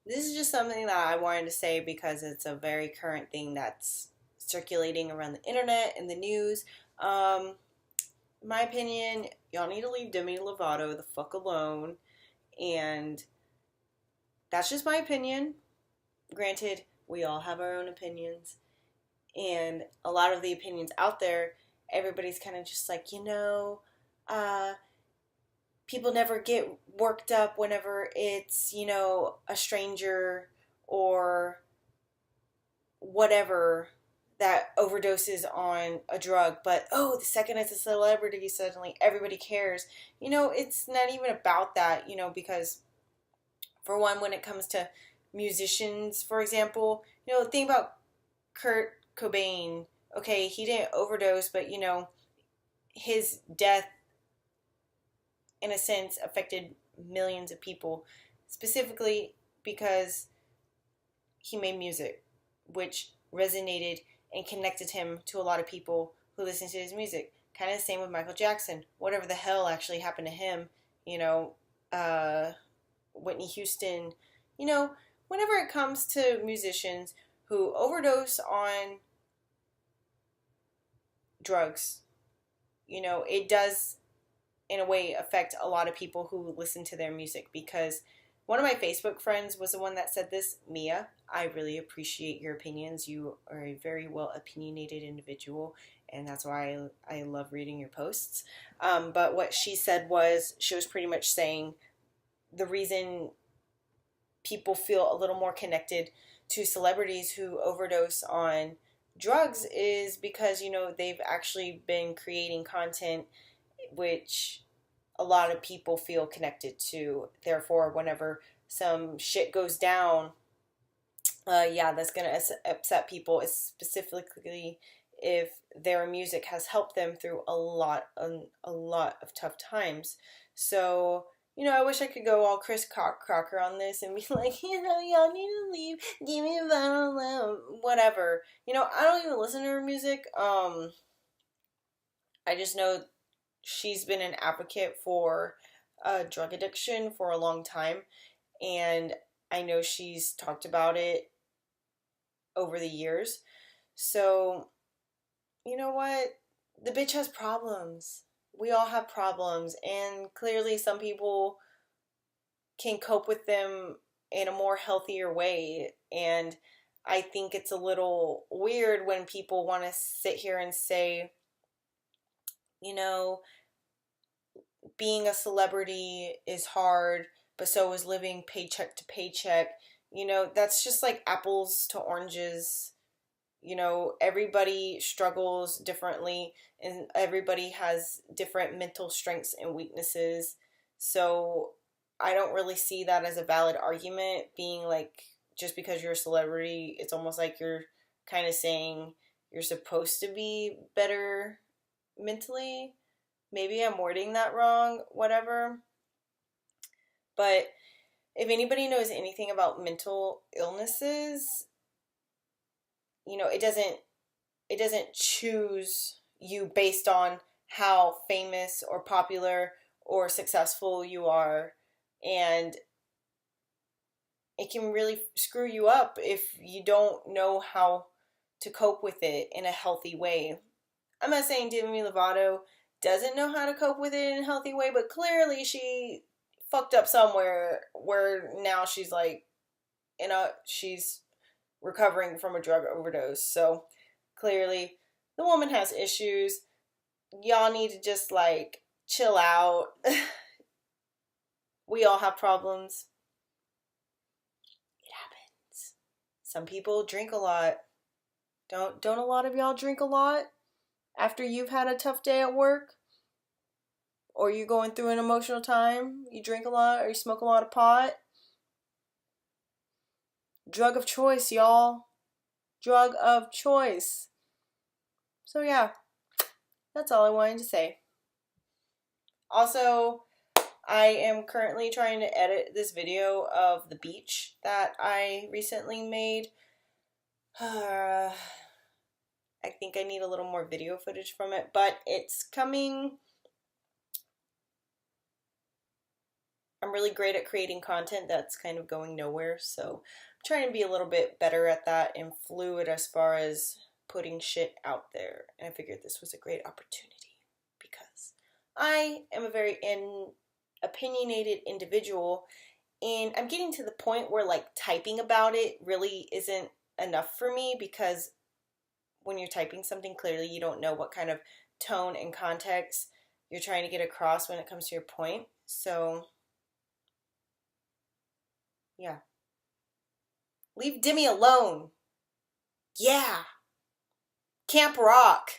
this is just something that I wanted to say because it's a very current thing that's circulating around the internet and the news. Um, my opinion, y'all need to leave Demi Lovato the fuck alone. And that's just my opinion. Granted, we all have our own opinions. And a lot of the opinions out there, everybody's kind of just like, uh, people never get worked up whenever it's, a stranger or whatever that overdoses on a drug. But oh, the second it's a celebrity, suddenly everybody cares. It's not even about that, because for one, when it comes to musicians, for example, think about Kurt Cobain. Okay, he didn't overdose, but his death, in a sense, affected millions of people, specifically because he made music, which resonated and connected him to a lot of people who listened to his music. Kind of the same with Michael Jackson. Whatever the hell actually happened to him, you know, uh, Whitney Houston, you know, whenever it comes to musicians who overdose on drugs, it does in a way affect a lot of people who listen to their music, because one of my Facebook friends was the one that said this. Mia, I really appreciate your opinions. You are a very well opinionated individual, and that's why I love reading your posts. But what she said was, she was pretty much saying the reason people feel a little more connected to celebrities who overdose on drugs is because, they've actually been creating content which a lot of people feel connected to. Therefore, whenever some shit goes down, yeah, that's gonna upset people, specifically if their music has helped them through a lot of tough times. So, I wish I could go all Chris Crocker on this and be like, y'all need to leave, give me a bottle, whatever. I don't even listen to her music. I just know she's been an advocate for drug addiction for a long time, and I know she's talked about it over the years. So, you know what? The bitch has problems. We all have problems, and clearly some people can cope with them in a more healthier way. And I think it's a little weird when people want to sit here and say, you know, being a celebrity is hard, but so is living paycheck to paycheck. That's just like apples to oranges. Everybody struggles differently, and everybody has different mental strengths and weaknesses. So I don't really see that as a valid argument, being like, just because you're a celebrity, it's almost like you're kind of saying you're supposed to be better mentally. Maybe I'm wording that wrong, whatever. But if anybody knows anything about mental illnesses, it doesn't choose you based on how famous or popular or successful you are. And it can really screw you up if you don't know how to cope with it in a healthy way. I'm not saying Demi Lovato doesn't know how to cope with it in a healthy way, but clearly she fucked up somewhere where now she's like, she's recovering from a drug overdose. So clearly the woman has issues. Y'all need to just like chill out. We all have problems. It happens. Some people drink a lot. Don't a lot of y'all drink a lot after you've had a tough day at work? Or you're going through an emotional time? You drink a lot or you smoke a lot of pot? Drug of choice, y'all. Drug of choice. So yeah, that's all I wanted to say. Also, I am currently trying to edit this video of the beach that I recently made. I think I need a little more video footage from it, but it's coming I'm really great at creating content that's kind of going nowhere, so I'm trying to be a little bit better at that and fluid as far as putting shit out there. And I figured this was a great opportunity because I am a very opinionated individual, and I'm getting to the point where like typing about it really isn't enough for me, because when you're typing something, clearly you don't know what kind of tone and context you're trying to get across when it comes to your point. So, yeah. Leave Demi alone. Yeah. Camp Rock.